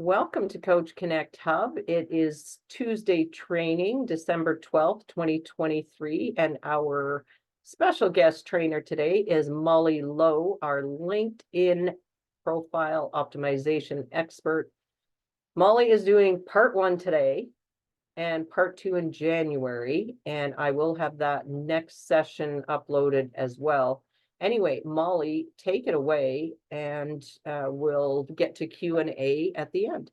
Welcome to Coach Connect Hub. It is Tuesday training, December 12th, 2023, and our special guest trainer today is Mollie Lo, our LinkedIn profile optimization expert. Mollie is doing part 1 today and part 2 in January, and I will have that next session uploaded as well. Anyway, Mollie, take it away, and we'll get to Q&A at the end.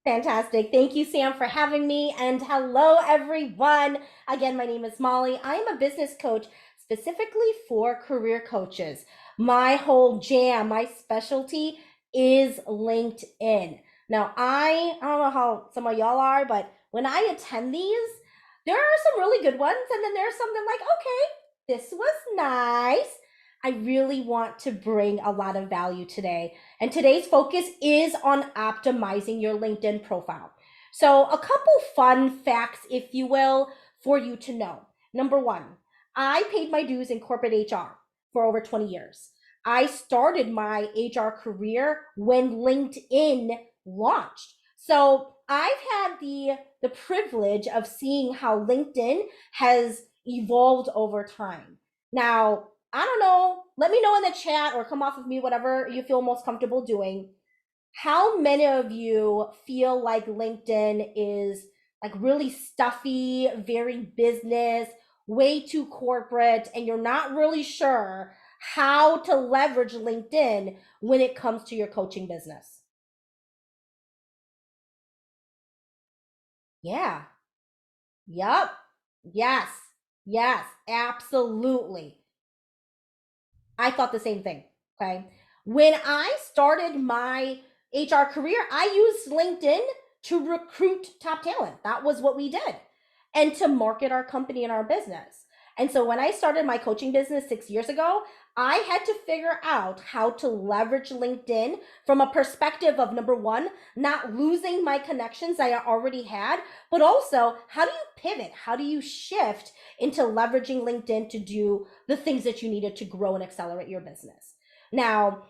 Fantastic. Thank you, Sam, for having me. And hello, everyone. Again, my name is Mollie. I am a business coach specifically for career coaches. My whole jam, my specialty is LinkedIn. Now, I don't know how some of y'all are, but when I attend these, there are some really good ones. And then there's something like, okay, this was nice. I really want to bring a lot of value today. And today's focus is on optimizing your LinkedIn profile. So a couple fun facts, if you will, for you to know. Number one, I paid my dues in corporate HR for over 20 years. I started my HR career when LinkedIn launched. So I've had the privilege of seeing how LinkedIn has evolved over time. Now, I don't know. Let me know in the chat or come off of me, whatever you feel most comfortable doing. How many of you feel like LinkedIn is like really stuffy, very business, way too corporate, and you're not really sure how to leverage LinkedIn when it comes to your coaching business? Yeah. Yep. Yes. Yes. Absolutely. I thought the same thing. Okay. When I started my HR career, I used LinkedIn to recruit top talent. That was what we did, and to market our company and our business. And so when I started my coaching business 6 years ago, I had to figure out how to leverage LinkedIn from a perspective of, number one, not losing my connections I already had, but also how do you pivot? How do you shift into leveraging LinkedIn to do the things that you needed to grow and accelerate your business? Now,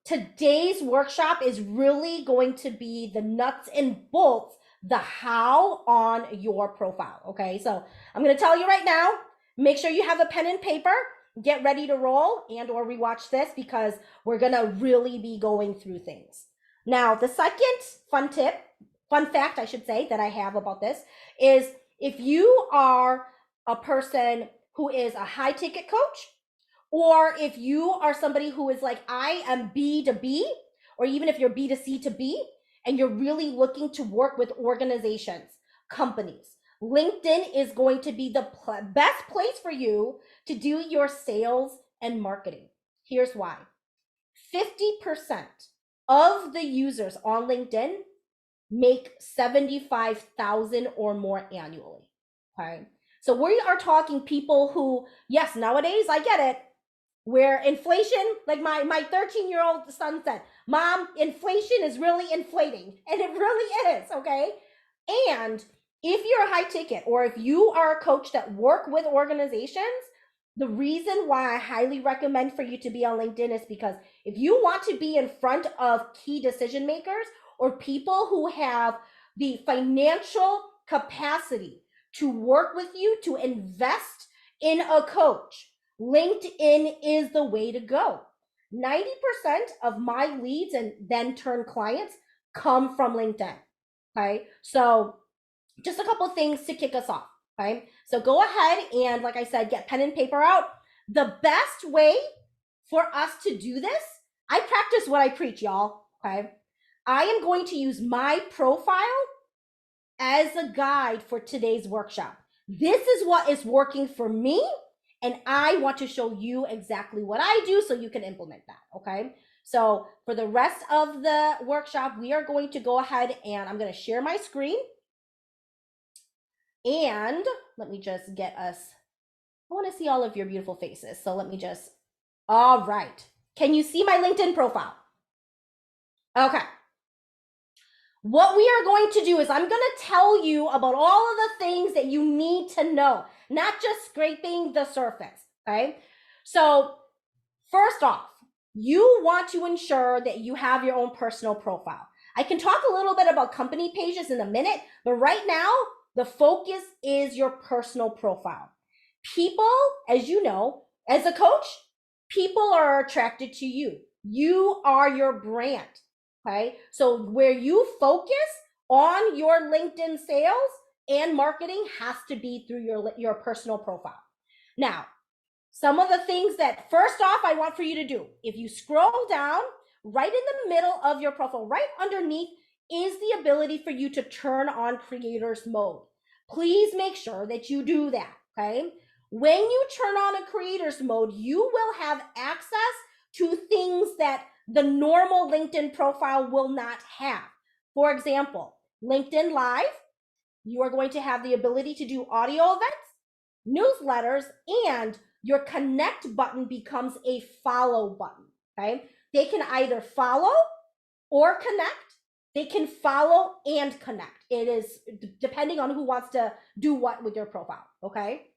today's workshop is really going to be the nuts and bolts, the how on your profile. Okay, so I'm going to tell you right now, make sure you have a pen and paper, get ready to roll and or rewatch this, because we're going to really be going through things. Now, the second fun fact, I should say, that I have about this is, if you are a person who is a high ticket coach, or if you are somebody who is like, I am B to B, or even if you're B to C to B, and you're really looking to work with organizations, companies, LinkedIn is going to be the best place for you to do your sales and marketing. Here's why. 50% of the users on LinkedIn make 75,000 or more annually. Okay. So we are talking people who, yes, nowadays, I get it, where inflation, like my 13-year-old son said, Mom, inflation is really inflating. And it really is, okay? And if you're a high ticket, or if you are a coach that work with organizations, the reason why I highly recommend for you to be on LinkedIn is because if you want to be in front of key decision makers, or people who have the financial capacity to work with you, to invest in a coach, LinkedIn is the way to go. 90% of my leads and then turn clients come from LinkedIn. Okay. So just a couple of things to kick us off. Okay. So go ahead and, like I said, get pen and paper out. The best way for us to do this, I practice what I preach, y'all. Okay. I am going to use my profile as a guide for today's workshop. This is what is working for me, and I want to show you exactly what I do so you can implement that. Okay. So for the rest of the workshop, we are going to go ahead and I'm going to share my screen. And let me just get us, I want to see all of your beautiful faces. So let me just, all right. Can you see my LinkedIn profile? Okay. What we are going to do is I'm going to tell you about all of the things that you need to know, not just scraping the surface. Okay. So first off, you want to ensure that you have your own personal profile. I can talk a little bit about company pages in a minute, but right now, the focus is your personal profile. People, as you know, as a coach, people are attracted to you. You are your brand. Okay. So where you focus on your LinkedIn sales and marketing has to be through your personal profile. Now, some of the things that first off I want for you to do, if you scroll down right in the middle of your profile, right underneath is the ability for you to turn on creators mode. Please make sure that you do that. Okay. When you turn on a creators mode, you will have access to things that the normal LinkedIn profile will not have. For example, LinkedIn Live, you are going to have the ability to do audio events, newsletters, and your connect button becomes a follow button. Okay. They can either follow or connect. They can follow and connect. It is depending on who wants to do what with your profile. Okay.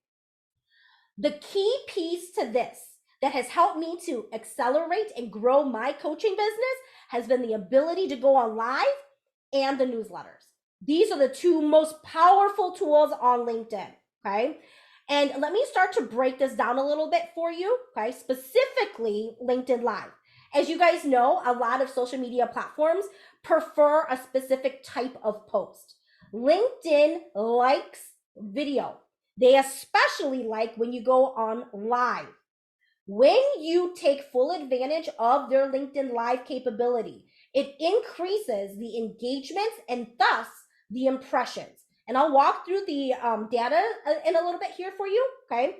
The key piece to this that has helped me to accelerate and grow my coaching business has been the ability to go on live and the newsletters. These are the two most powerful tools on LinkedIn. Okay. And let me start to break this down a little bit for you. Okay. Specifically, LinkedIn Live. As you guys know, a lot of social media platforms prefer a specific type of post. LinkedIn likes video. They especially like when you go on live. When you take full advantage of their LinkedIn Live capability, it increases the engagements and thus the impressions. And I'll walk through the data in a little bit here for you, okay?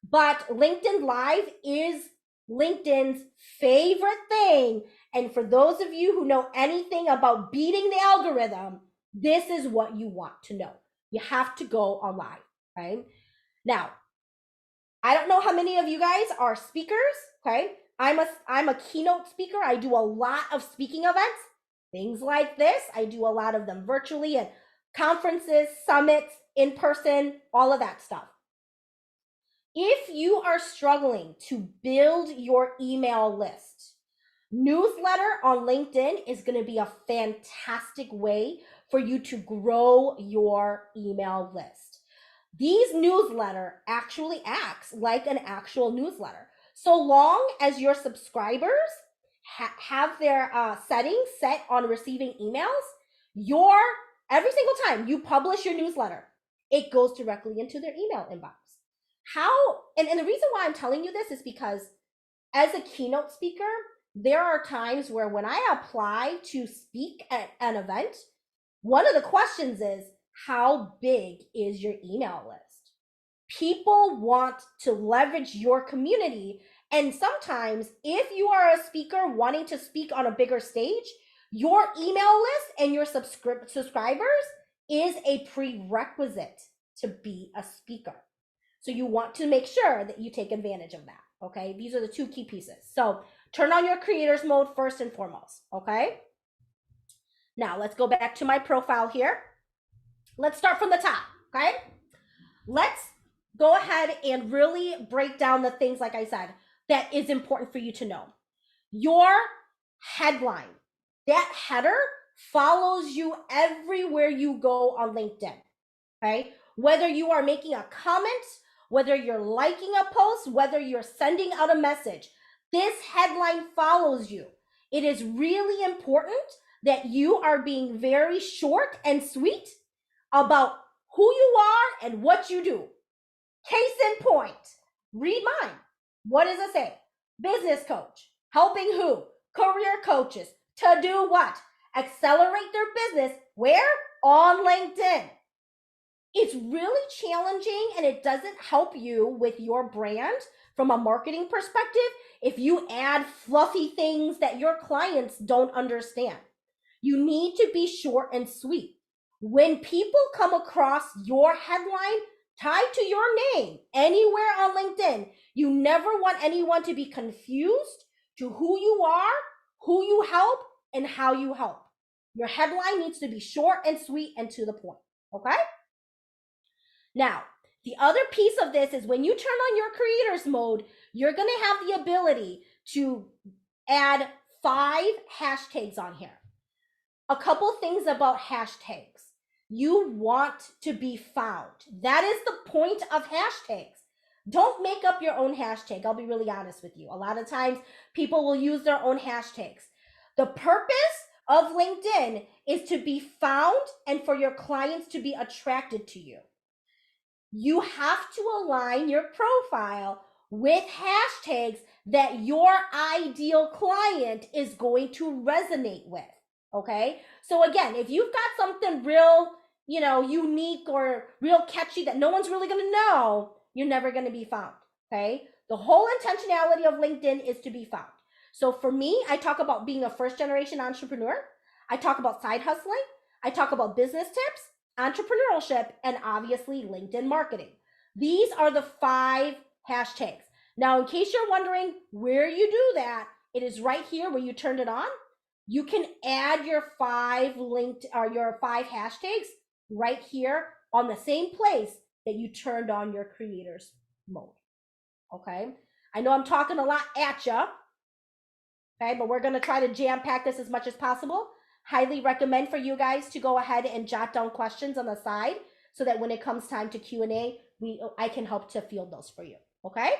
But LinkedIn Live is LinkedIn's favorite thing. And for those of you who know anything about beating the algorithm, this is what you want to know. You have to go on live, okay? Now, I don't know how many of you guys are speakers, okay? I'm a keynote speaker. I do a lot of speaking events, things like this. I do a lot of them virtually at conferences, summits, in person, all of that stuff. If you are struggling to build your email list, newsletter on LinkedIn is going to be a fantastic way for you to grow your email list. These newsletter actually acts like an actual newsletter. So long as your subscribers have their settings set on receiving emails, every single time you publish your newsletter, it goes directly into their email inbox. And the reason why I'm telling you this is because as a keynote speaker, there are times where when I apply to speak at an event, one of the questions is, how big is your email list? People want to leverage your community. And sometimes if you are a speaker wanting to speak on a bigger stage, your email list and your subscribers is a prerequisite to be a speaker. So you want to make sure that you take advantage of that. Okay. These are the two key pieces. So turn on your creators mode first and foremost. Okay. Now let's go back to my profile here. Let's start from the top. Okay. Let's go ahead and really break down the things, like I said, that is important for you to know. Your headline, that header follows you everywhere you go on LinkedIn. Okay. Whether you are making a comment, whether you're liking a post, whether you're sending out a message, this headline follows you. It is really important that you are being very short and sweet about who you are and what you do. Case in point, read mine. What does it say? Business coach, helping who? Career coaches to do what? Accelerate their business. Where? On LinkedIn. It's really challenging and it doesn't help you with your brand from a marketing perspective if you add fluffy things that your clients don't understand. You need to be short and sweet. When people come across your headline tied to your name anywhere on LinkedIn, you never want anyone to be confused to who you are, who you help, and how you help. Your headline needs to be short and sweet and to the point. Okay? Now, the other piece of this is when you turn on your creators mode, you're going to have the ability to add 5 hashtags on here. a couple things about hashtags. You want to be found. That is the point of hashtags. Don't make up your own hashtag. I'll be really honest with you. A lot of times people will use their own hashtags. The purpose of LinkedIn is to be found and for your clients to be attracted to you. You have to align your profile with hashtags that your ideal client is going to resonate with. Okay. So again, if you've got something real, unique or real catchy that no one's really going to know, you're never going to be found. Okay. The whole intentionality of LinkedIn is to be found. So for me, I talk about being a first generation entrepreneur. I talk about side hustling. I talk about business tips, entrepreneurship, and obviously LinkedIn marketing. These are the 5 hashtags. Now, in case you're wondering where you do that, it is right here where you turned it on. You can add your 5 hashtags right here on the same place that you turned on your creators mode. Okay. I know I'm talking a lot at you. Okay, but we're going to try to jam pack this as much as possible. Highly recommend for you guys to go ahead and jot down questions on the side so that when it comes time to Q&A, I can help to field those for you. Okay.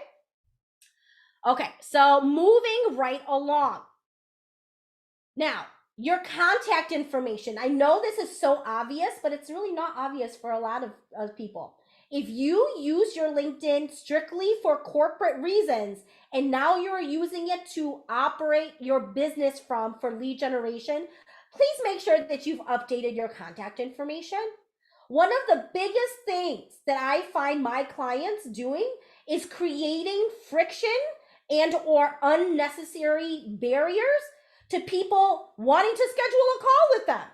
Okay. So moving right along. Now, your contact information. I know this is so obvious, but it's really not obvious for a lot of people. If you use your LinkedIn strictly for corporate reasons, and now you're using it to operate your business for lead generation, please make sure that you've updated your contact information. One of the biggest things that I find my clients doing is creating friction and or unnecessary barriers to people wanting to schedule a call with them.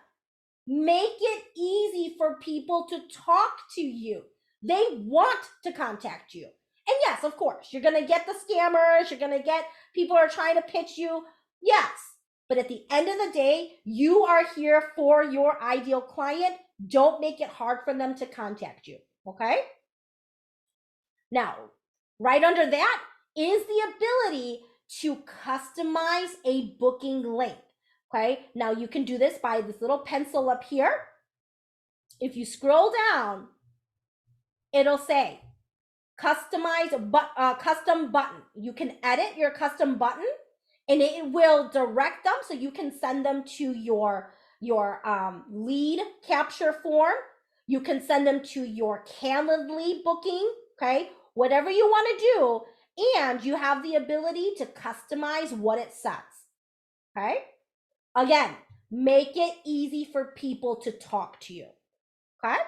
Make it easy for people to talk to you. They want to contact you. And yes, of course, you're going to get the scammers. You're going to get people who are trying to pitch you. Yes. But at the end of the day, you are here for your ideal client. Don't make it hard for them to contact you. Okay? Now, right under that is the ability to customize a booking link. Okay? Now you can do this by this little pencil up here. If you scroll down, it'll say custom button. You can edit your custom button and it will direct them so you can send them to your lead capture form. You can send them to your Calendly booking, okay? Whatever you want to do, and you have the ability to customize what it says, okay? Again, make it easy for people to talk to you, okay?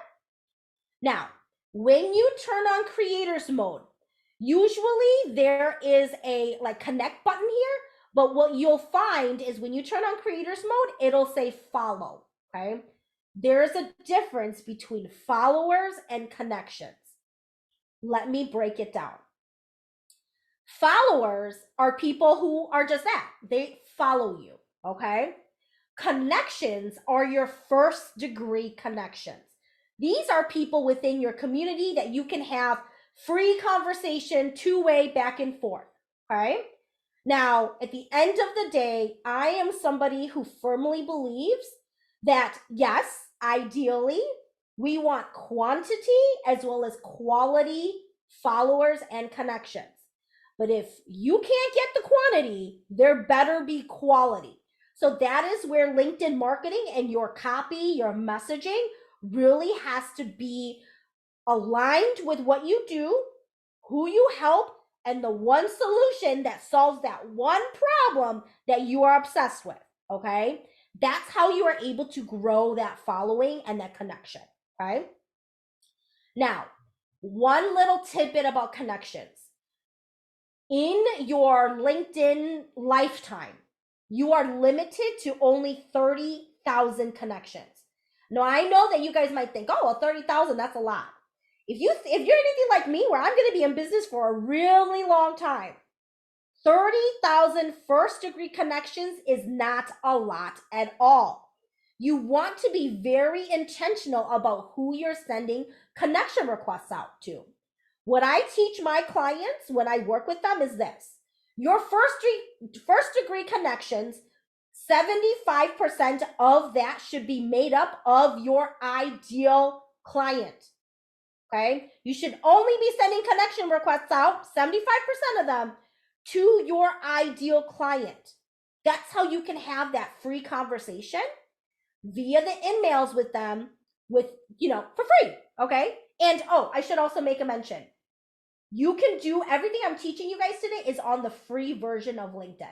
Now, when you turn on creators mode, usually there is a connect button here, but what you'll find is when you turn on creators mode, it'll say follow, okay? There's a difference between followers and connections. Let me break it down. Followers are people who are just that. They follow you, okay? Connections are your first degree connections. These are people within your community that you can have free conversation, two-way, back and forth, okay? Now, at the end of the day, I am somebody who firmly believes that, yes, ideally, we want quantity as well as quality followers and connections. But if you can't get the quantity, there better be quality. So that is where LinkedIn marketing and your copy, your messaging really has to be aligned with what you do, who you help, and the one solution that solves that one problem that you are obsessed with, okay? That's how you are able to grow that following and that connection, okay? Now, one little tidbit about connections. In your LinkedIn lifetime, you are limited to only 30,000 connections. Now, I know that you guys might think, oh, well, 30,000, that's a lot. If you're anything like me, where I'm going to be in business for a really long time, 30,000 first degree connections is not a lot at all. You want to be very intentional about who you're sending connection requests out to. What I teach my clients when I work with them is this. Your first degree connections, 75% of that should be made up of your ideal client. Okay? You should only be sending connection requests out, 75% of them, to your ideal client. That's how you can have that free conversation via the emails with them for free. Okay? And I should also make a mention. You can do everything I'm teaching you guys today is on the free version of LinkedIn.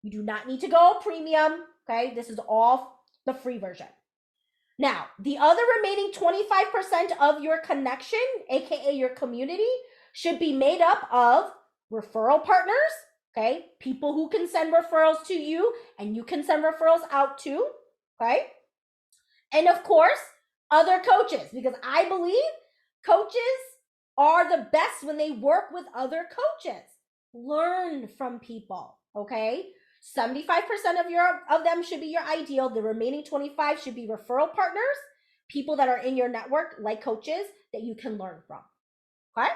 You do not need to go premium. Okay? This is all the free version. Now, the other remaining 25% of your connection, aka your community, should be made up of referral partners, okay? People who can send referrals to you and you can send referrals out to, okay? And of course, other coaches, because I believe coaches are the best when they work with other coaches. Learn from people, okay? 75% of them should be your ideal. The remaining 25 should be referral partners, people that are in your network, like coaches, that you can learn from. Okay?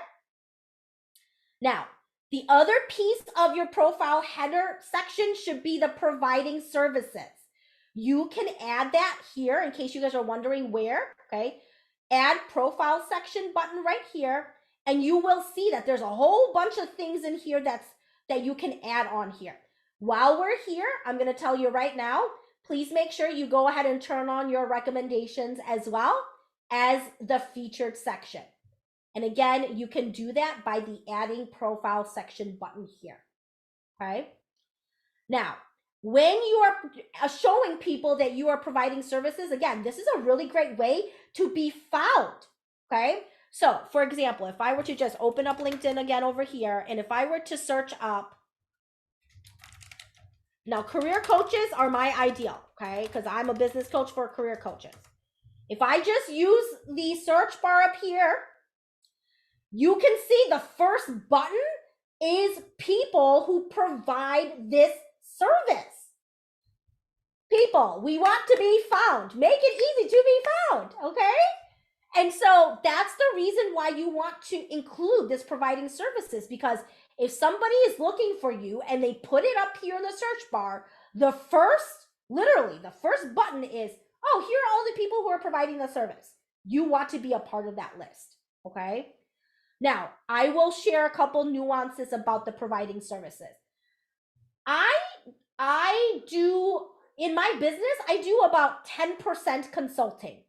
Now, the other piece of your profile header section should be the providing services. You can add that here in case you guys are wondering where, okay? Add profile section button right here, and you will see that there's a whole bunch of things in here that you can add on here. While we're here, I'm going to tell you right now, please make sure you go ahead and turn on your recommendations as well as the featured section. And again, you can do that by the adding profile section button here. Okay. Now, when you are showing people that you are providing services, again, this is a really great way to be found. Okay. So for example, if I were to just open up LinkedIn again over here, and if I were to search up, now career coaches are my ideal, okay? Because I'm a business coach for career coaches. If I just use the search bar up here, you can see the first button is people who provide this service. People, we want to be found. Make it easy to be found, okay? And so that's the reason why you want to include this providing services, because if somebody is looking for you and they put it up here in the search bar, literally the first button is, oh, here are all the people who are providing the service. You want to be a part of that list, okay? Now, I will share a couple nuances about the providing services. I do, in my business, I do about 10% consulting,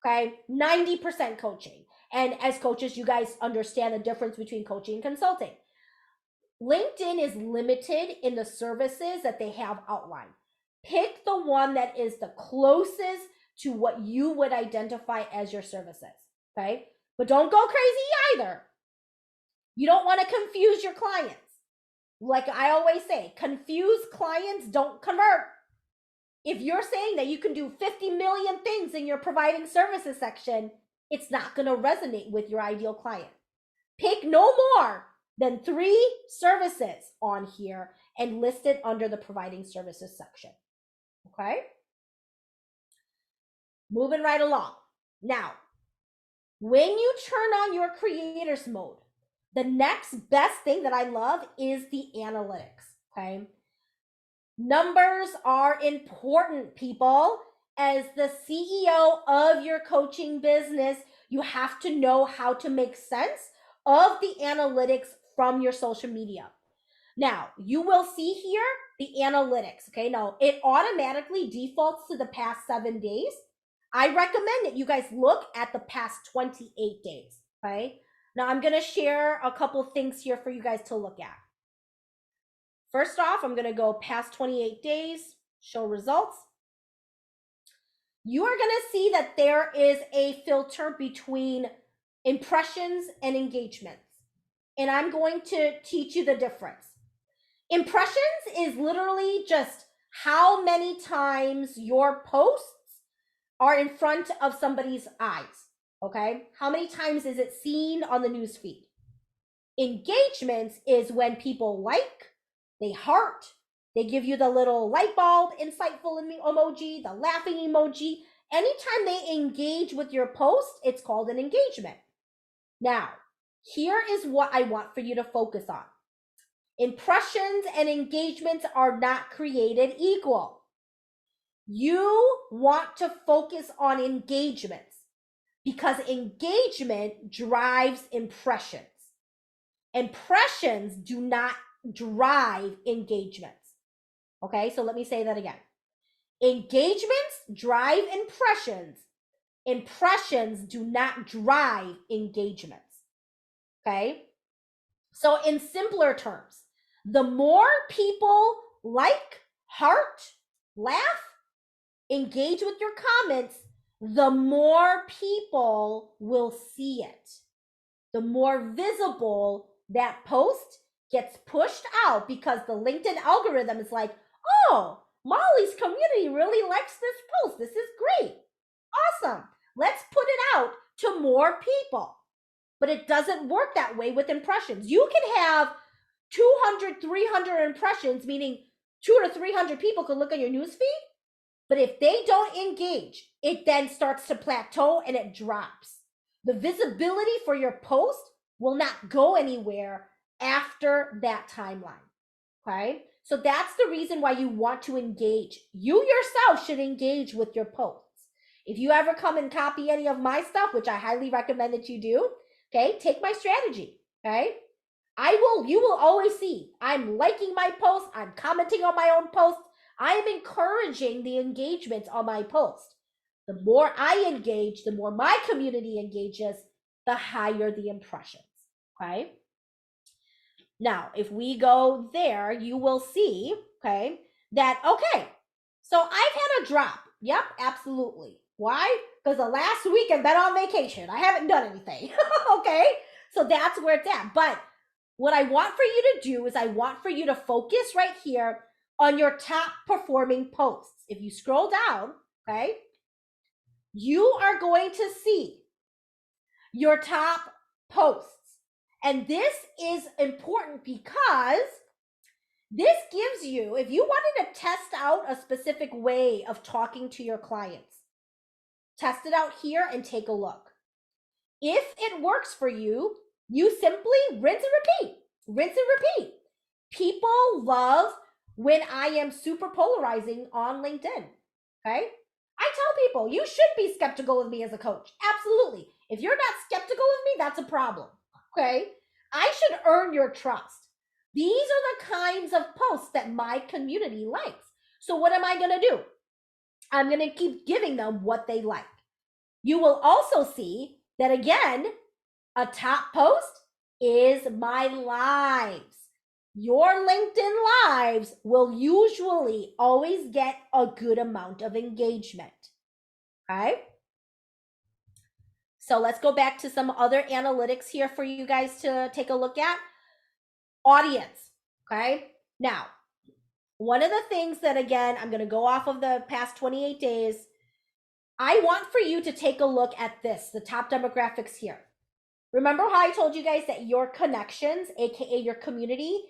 okay? 90% coaching. And as coaches, you guys understand the difference between coaching and consulting. LinkedIn is limited in the services that they have outlined. Pick the one that is the closest to what you would identify as your services, okay? But don't go crazy either. You don't want to confuse your clients. Like I always say, confused clients don't convert. If you're saying that you can do 50 million things in your providing services section, it's not going to resonate with your ideal client. Pick no more than 3 services on here and list it under the providing services section. Okay? Moving right along. Now, when you turn on your creators mode, the next best thing that I love is the analytics. Okay? Numbers are important, people. As the CEO of your coaching business, you have to know how to make sense of the analytics from your social media. Now, you will see here the analytics, okay? Now, it automatically defaults to the past 7 days. I recommend that you guys look at the past 28 days, okay? Now, I'm going to share a couple things here for you guys to look at. First off, I'm going to go past 28 days, show results. You are going to see that there is a filter between impressions and engagements. And I'm going to teach you the difference. Impressions is literally just how many times your posts are in front of somebody's eyes, okay? How many times is it seen on the news feed? Engagements is when people like, they heart, they give you the little light bulb, insightful emoji, the laughing emoji. Anytime they engage with your post, it's called an engagement. Now, here is what I want for you to focus on. Impressions and engagements are not created equal. You want to focus on engagements because engagement drives impressions. Impressions do not drive engagements. Okay, so let me say that again. Engagements drive impressions. Impressions do not drive engagements. Okay, so in simpler terms, the more people like, heart, laugh, engage with your comments, the more people will see it. The more visible that post gets pushed out because the LinkedIn algorithm is like, oh, Mollie's community really likes this post. This is great. Awesome. Let's put it out to more people. But it doesn't work that way with impressions. You can have 200, 300 impressions, meaning 200 to 300 people can look at your newsfeed. But if they don't engage, it then starts to plateau and it drops. The visibility for your post will not go anywhere after that timeline. Okay, so that's the reason why you want to engage. You yourself should engage with your posts. If you ever come and copy any of my stuff, which I highly recommend that you do, okay, take my strategy. Okay, you will always see I'm liking my posts, I'm commenting on my own posts, I'm encouraging the engagement on my post. The more I engage, the more my community engages, the higher the impressions. Okay, now if we go there, you will see, okay, that, okay, so I've had a drop. Yep, absolutely. Why? Because the last week I've been on vacation. I haven't done anything. Okay, so that's where it's at. But what I want for you to do is I want for you to focus right here on your top performing posts. If you scroll down, okay, you are going to see your top posts. And this is important because this gives you, if you wanted to test out a specific way of talking to your clients, test it out here and take a look. If it works for you, you simply rinse and repeat. Rinse and repeat. People love when I am super polarizing on LinkedIn. Okay? I tell people you should be skeptical of me as a coach. Absolutely. If you're not skeptical of me, that's a problem. Okay? I should earn your trust. These are the kinds of posts that my community likes. So what am I going to do? I'm going to keep giving them what they like. You will also see that, again, a top post is my lives. Your LinkedIn lives will usually always get a good amount of engagement. Okay? So let's go back to some other analytics here for you guys to take a look at. Audience. Okay? Now, one of the things that, again, I'm going to go off of the past 28 days. I want for you to take a look at this, the top demographics here. Remember how I told you guys that your connections, aka your community,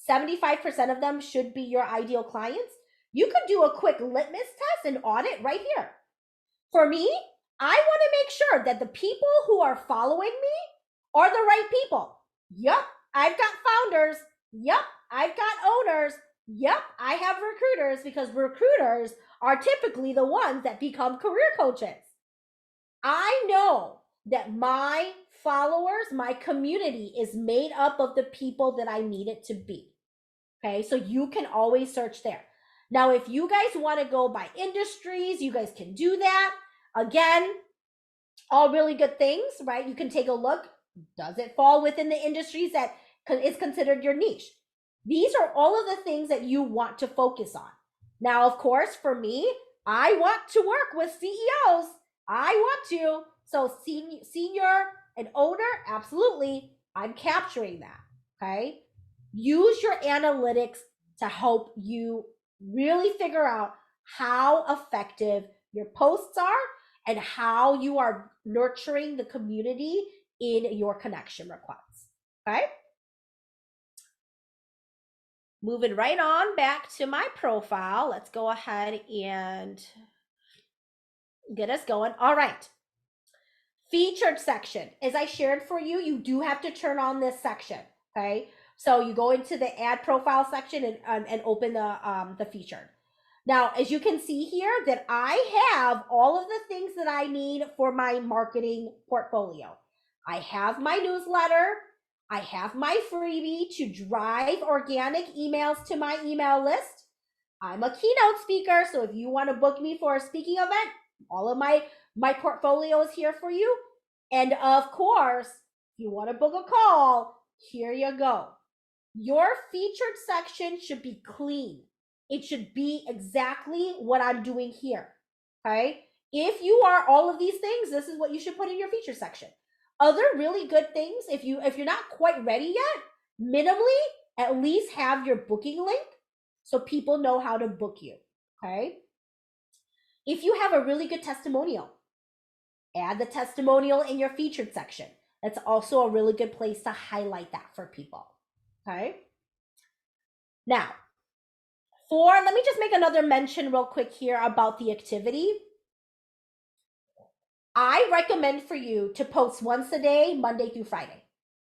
75% of them should be your ideal clients? You could do a quick litmus test and audit right here. For me, I want to make sure that the people who are following me are the right people. Yep, I've got founders. Yep, I've got owners. Yep, I have recruiters, because recruiters are typically the ones that become career coaches. I know that my followers, my community is made up of the people that I need it to be. Okay, so you can always search there. Now, if you guys want to go by industries, you guys can do that. Again, all really good things, right? You can take a look. Does it fall within the industries that is considered your niche? These are all of the things that you want to focus on. Now, of course, for me, I want to work with CEOs. I want to. So senior and owner, absolutely. I'm capturing that. Okay. Use your analytics to help you really figure out how effective your posts are and how you are nurturing the community in your connection requests. Okay. Moving right on back to my profile. Let's go ahead and get us going. All right. Featured section. As I shared for you, you do have to turn on this section. Okay. So you go into the add profile section and open the featured. Now, as you can see here, that I have all of the things that I need for my marketing portfolio. I have my newsletter. I have my freebie to drive organic emails to my email list. I'm a keynote speaker, so if you want to book me for a speaking event, all of my portfolio is here for you. And of course, if you want to book a call, here you go. Your featured section should be clean. It should be exactly what I'm doing here. Okay. If you are all of these things, this is what you should put in your feature section. Other really good things, if you're not quite ready yet, minimally at least have your booking link so people know how to book you. Okay. If you have a really good testimonial, add the testimonial in your featured section. That's also a really good place to highlight that for people. Okay. Now, let me just make another mention real quick here about the activity. I recommend for you to post once a day, Monday through Friday.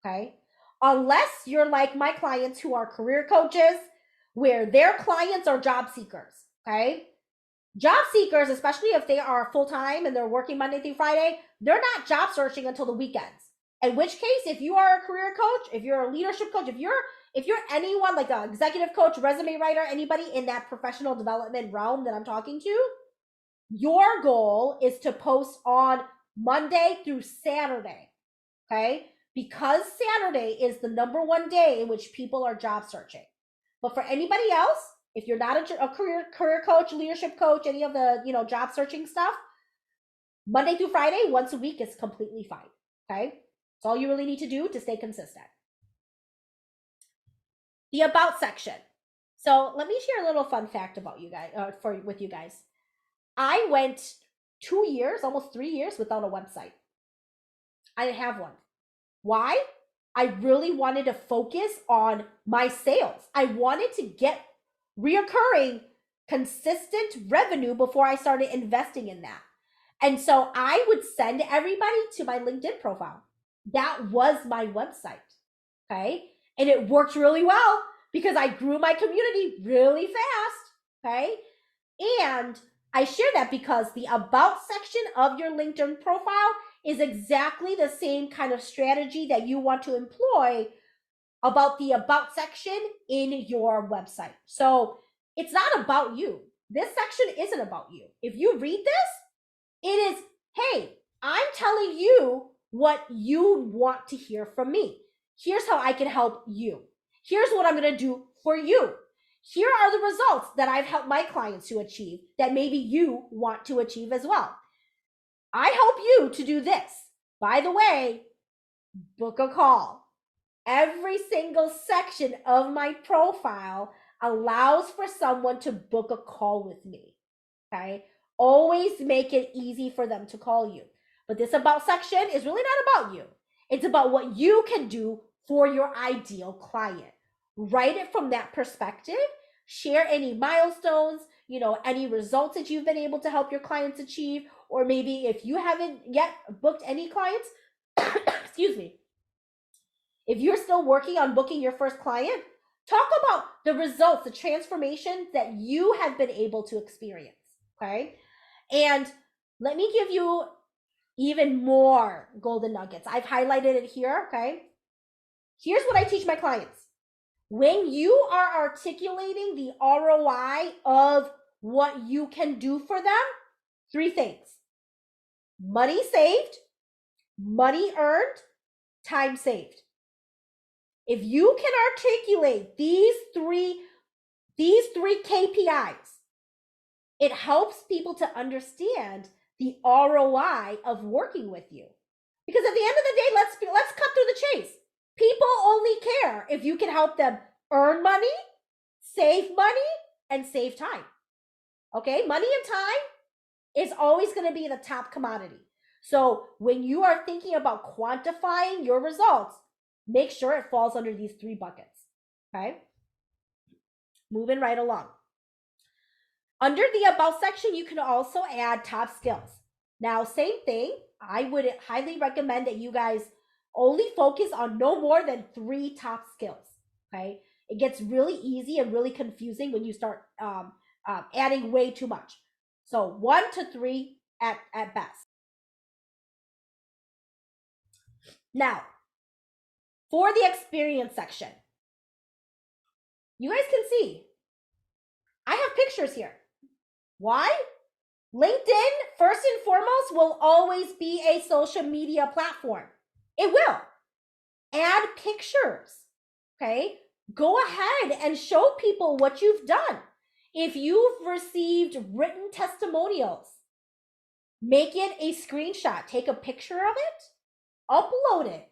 Okay. Unless you're like my clients who are career coaches, where their clients are job seekers. Okay. Job seekers, especially if they are full-time and they're working Monday through Friday, they're not job searching until the weekends. In which case, if you are a career coach, if you're a leadership coach, if you're anyone like an executive coach, resume writer, anybody in that professional development realm that I'm talking to, your goal is to post on Monday through Saturday. Okay? Because Saturday is the number one day in which people are job searching. But for anybody else, if you're not a career coach, leadership coach, any of the job searching stuff, Monday through Friday, once a week is completely fine. Okay, that's all you really need to do to stay consistent. The about section. So let me share a little fun fact about you guys, with you guys. I went 2 years, almost 3 years, without a website. I didn't have one. Why? I really wanted to focus on my sales. I wanted to get reoccurring, consistent revenue before I started investing in that. And so I would send everybody to my LinkedIn profile. That was my website. Okay. And it worked really well because I grew my community really fast. Okay. And I share that because the about section of your LinkedIn profile is exactly the same kind of strategy that you want to employ about the about section in your website. So it's not about you. This section isn't about you. If you read this, it is, hey, I'm telling you what you want to hear from me. Here's how I can help you. Here's what I'm going to do for you. Here are the results that I've helped my clients to achieve that maybe you want to achieve as well. I help you to do this. By the way, book a call. Every single section of my profile allows for someone to book a call with me. Okay. Always make it easy for them to call you. But this about section is really not about you. It's about what you can do for your ideal client. Write it from that perspective. Share any milestones, any results that you've been able to help your clients achieve, or maybe if you haven't yet booked any clients, excuse me, if you're still working on booking your first client, talk about the results, the transformations that you have been able to experience. Okay. And let me give you even more golden nuggets. I've highlighted it here. Okay. Here's what I teach my clients. When you are articulating the ROI of what you can do for them, 3 things: money saved, money earned, time saved. If you can articulate these three KPIs, it helps people to understand the ROI of working with you. Because at the end of the day, let's cut through the chase. People only care if you can help them earn money, save money, and save time. Okay? Money and time is always going to be the top commodity. So when you are thinking about quantifying your results, make sure it falls under these 3 buckets. Okay? Moving right along. Under the about section, you can also add top skills. Now, same thing. I would highly recommend that you guys only focus on no more than 3 top skills. Okay? It gets really easy and really confusing when you start adding way too much. So 1 to 3 at best. Now, for the experience section, you guys can see I have pictures here. Why? LinkedIn, first and foremost, will always be a social media platform. It will. Add pictures, okay? Go ahead and show people what you've done. If you've received written testimonials, make it a screenshot, take a picture of it, upload it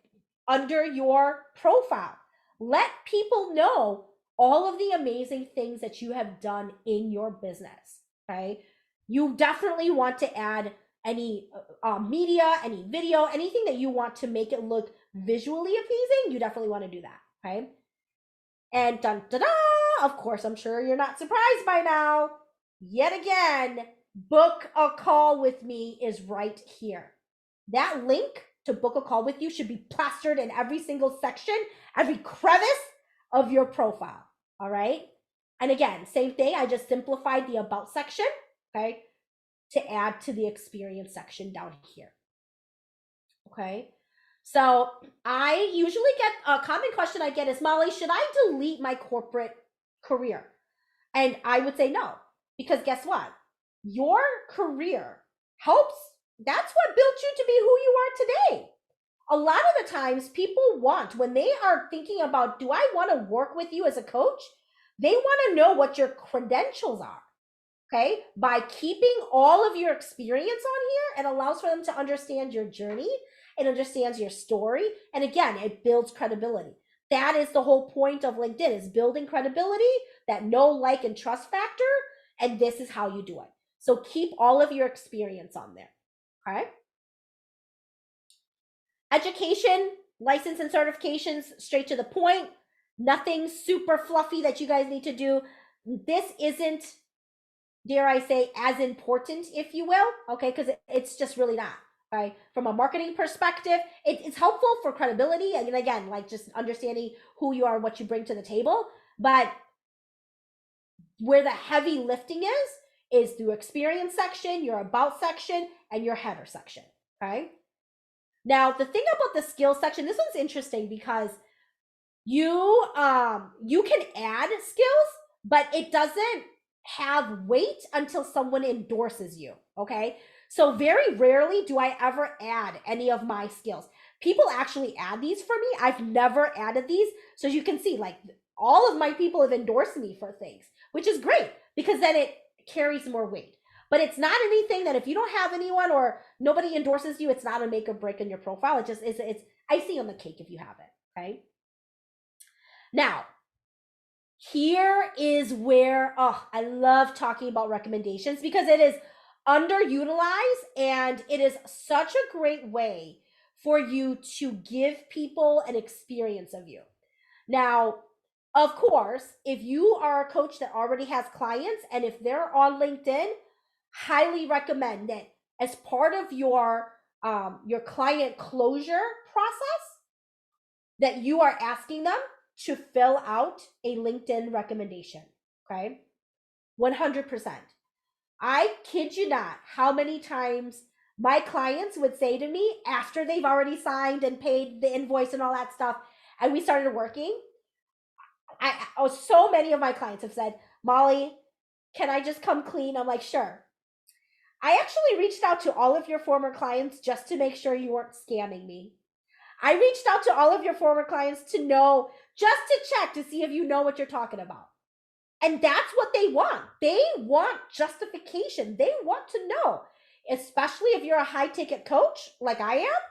under your profile. Let people know all of the amazing things that you have done in your business, okay? You definitely want to add any media, any video, anything that you want to make it look visually appeasing. You definitely want to do that, okay? And dun da da, of course, I'm sure you're not surprised by now. Yet again, book a call with me is right here. That link to book a call with you should be plastered in every single section, every crevice of your profile. All right. And again, same thing. I just simplified the about section, okay, to add to the experience section down here. Okay. So I usually get a common question I get is, Molly, should I delete my corporate career? And I would say no, because guess what? Your career helps. That's what built you to be who you are today. A lot of the times people want, when they are thinking about, do I want to work with you as a coach? They want to know what your credentials are. Okay. By keeping all of your experience on here, it allows for them to understand your journey. It understands your story. And again, it builds credibility. That is the whole point of LinkedIn, is building credibility, that know, like, and trust factor. And this is how you do it. So keep all of your experience on there. Okay. Education, license and certifications, straight to the point. Nothing super fluffy that you guys need to do. This isn't, dare I say, as important, if you will, okay, because it's just really not. Right? From a marketing perspective, it's helpful for credibility, and again, like just understanding who you are, what you bring to the table. But where the heavy lifting is through experience section, your about section, and your header section. Okay. Now, the thing about the skills section, this one's interesting because you can add skills, but it doesn't have weight until someone endorses you. Okay. So very rarely do I ever add any of my skills. People actually add these for me. I've never added these. So you can see, like, all of my people have endorsed me for things, which is great because then it carries more weight. But it's not anything that if you don't have anyone or nobody endorses you, it's not a make or break in your profile. It just is, it's icing on the cake if you have it. Okay. Now, here is where, I love talking about recommendations because it is underutilized and it is such a great way for you to give people an experience of you. Now, of course, if you are a coach that already has clients and if they're on LinkedIn, highly recommend that as part of your client closure process, that you are asking them to fill out a LinkedIn recommendation. Okay. 100%. I kid you not how many times my clients would say to me after they've already signed and paid the invoice and all that stuff, and we started working. So many of my clients have said, Molly, can I just come clean? I'm like, sure. I actually reached out to all of your former clients just to make sure you weren't scamming me. I reached out to all of your former clients to know, just to check to see if you know what you're talking about. And that's what they want. They want justification. They want to know, especially if you're a high ticket coach like I am.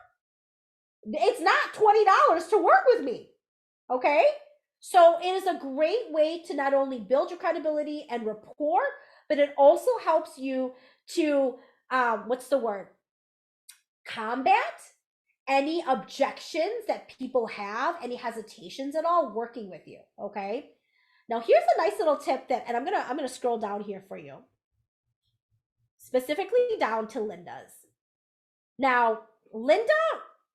It's not $20 to work with me. Okay. So it is a great way to not only build your credibility and rapport, but it also helps you to, combat any objections that people have, any hesitations at all working with you. Okay. Now here's a nice little tip that, and I'm gonna scroll down here for you, specifically down to Linda's. Now, Linda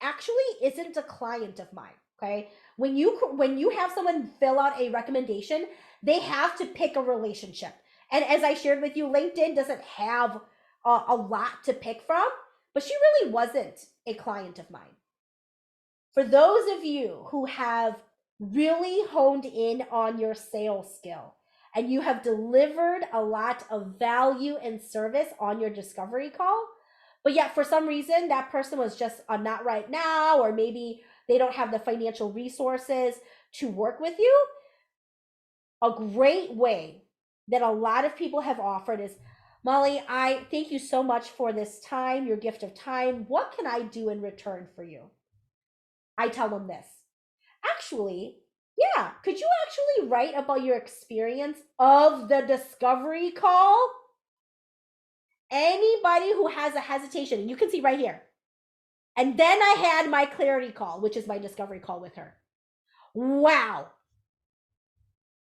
actually isn't a client of mine. Okay. When you have someone fill out a recommendation, they have to pick a relationship. And as I shared with you, LinkedIn doesn't have a lot to pick from, but she really wasn't a client of mine. For those of you who have really honed in on your sales skill and you have delivered a lot of value and service on your discovery call, but yet for some reason that person was just not right now, or maybe they don't have the financial resources to work with you, a great way that a lot of people have offered is, Mollie, I thank you so much for this time, your gift of time. What can I do in return for you? I tell them this. Actually, yeah, could you actually write about your experience of the discovery call? Anybody who has a hesitation, you can see right here. And then I had my clarity call, which is my discovery call with her. Wow.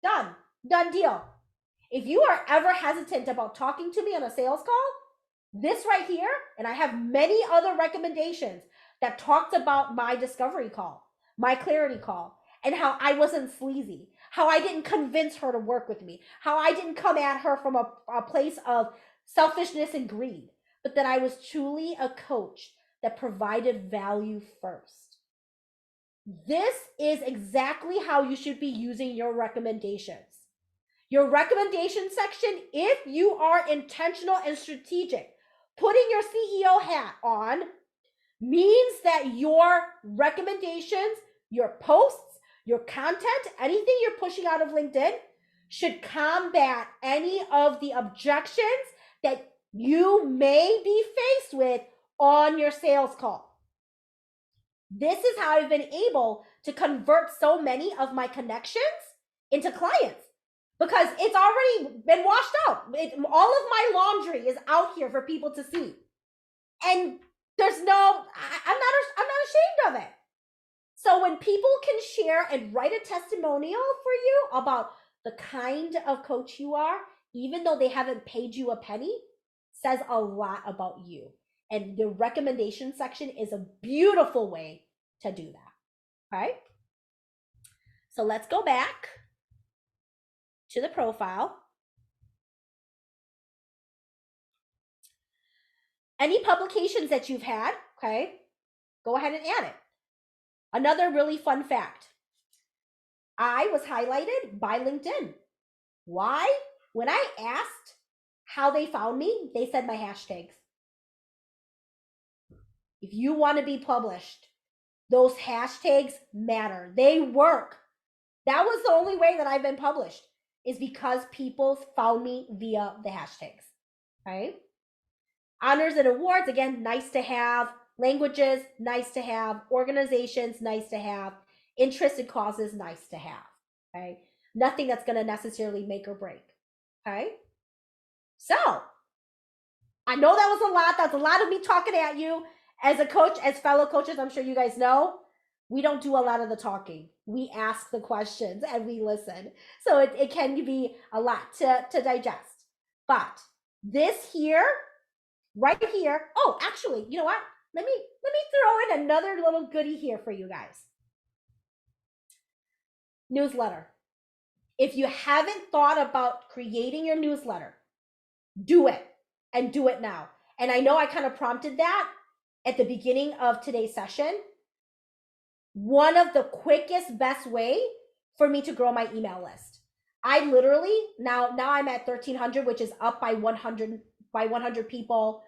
Done deal. If you are ever hesitant about talking to me on a sales call, this right here, and I have many other recommendations that talked about my discovery call, my clarity call, and how I wasn't sleazy, how I didn't convince her to work with me, how I didn't come at her from a place of selfishness and greed, but that I was truly a coach that provided value first. This is exactly how you should be using your recommendations. Your recommendation section, if you are intentional and strategic, putting your CEO hat on means that your recommendations, your posts, your content, anything you're pushing out of LinkedIn should combat any of the objections that you may be faced with on your sales call. This is how I've been able to convert so many of my connections into clients, because it's already been washed out. All of my laundry is out here for people to see. And there's no, I'm not ashamed of it. So when people can share and write a testimonial for you about the kind of coach you are, even though they haven't paid you a penny, says a lot about you. And the recommendation section is a beautiful way to do that. Okay. So let's go back to the profile. Any publications that you've had, okay, go ahead and add it. Another really fun fact. I was highlighted by LinkedIn. Why? When I asked how they found me, they said my hashtags. If you want to be published, those hashtags matter. They work. That was the only way that I've been published, is because people found me via the hashtags. Right? Honors and awards, again, nice to have. Languages, nice to have. Organizations, nice to have. Interests and causes, nice to have. Okay? Nothing that's going to necessarily make or break. Okay? So, I know that was a lot. That's a lot of me talking at you. As a coach, as fellow coaches, I'm sure you guys know, we don't do a lot of the talking. We ask the questions and we listen. So it can be a lot to digest. But this here, right here, oh, actually, you know what? Let me throw in another little goodie here for you guys. Newsletter. If you haven't thought about creating your newsletter, do it, and do it now. And I know I kind of prompted that at the beginning of today's session. One of the quickest, best way for me to grow my email list. I literally, now I'm at 1,300, which is up by 100 people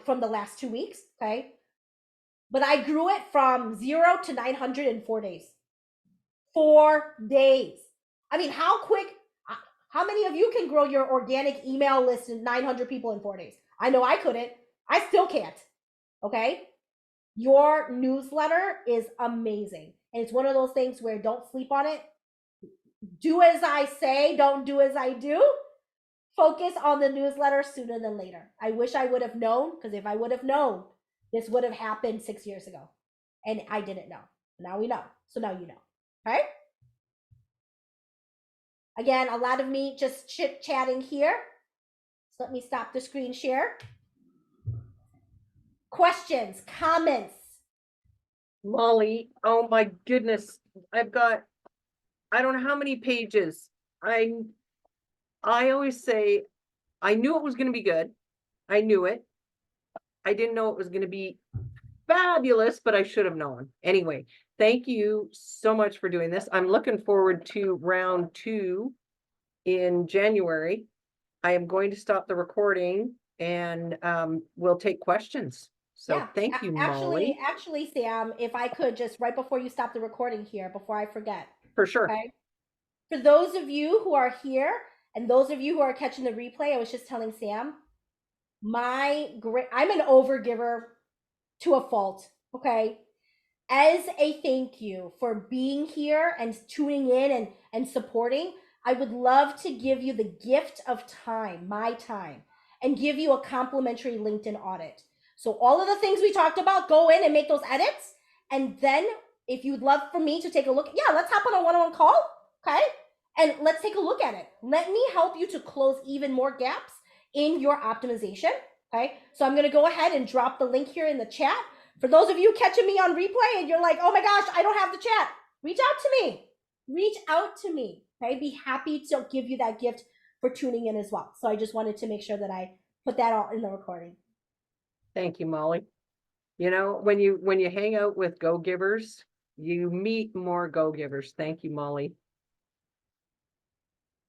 from the last 2 weeks, okay? But I grew it from 0 to 900 in 4 days. 4 days. I mean, how many of you can grow your organic email list in 900 people in 4 days? I know I couldn't. I still can't. Okay? Your newsletter is amazing. And it's one of those things where don't sleep on it. Do as I say, don't do as I do. Focus on the newsletter sooner than later. I wish I would have known, because if I would have known, this would have happened 6 years ago. And I didn't know. Now we know. So now you know. Okay? Again, a lot of me just chit-chatting here. So let me stop the screen share. Questions, comments? Mollie, oh my goodness. I don't know how many pages. I always say, I knew it was going to be good. I knew it. I didn't know it was going to be fabulous, but I should have known. Anyway, thank you so much for doing this. I'm looking forward to round 2 in January. I am going to stop the recording and we'll take questions. So Yeah. thank you, Actually, Mollie, actually, Sam, if I could just right before you stop the recording here, before I forget, for sure. okay? For those of you who are here and those of you who are catching the replay, I was just telling Sam, I'm an overgiver to a fault, okay? As a thank you for being here and tuning in and supporting, I would love to give you the gift of time, my time, and give you a complimentary LinkedIn audit. So all of the things we talked about, go in and make those edits. And then if you'd love for me to take a look, yeah, let's hop on a one-on-one call, okay? And let's take a look at it. Let me help you to close even more gaps in your optimization, okay? So I'm gonna go ahead and drop the link here in the chat. For those of you catching me on replay and you're like, oh my gosh, I don't have the chat, reach out to me. Reach out to me. Okay. Be happy to give you that gift for tuning in as well. So I just wanted to make sure that I put that all in the recording. Thank you, Mollie. You know, when you hang out with go-givers, you meet more go-givers. Thank you, Mollie.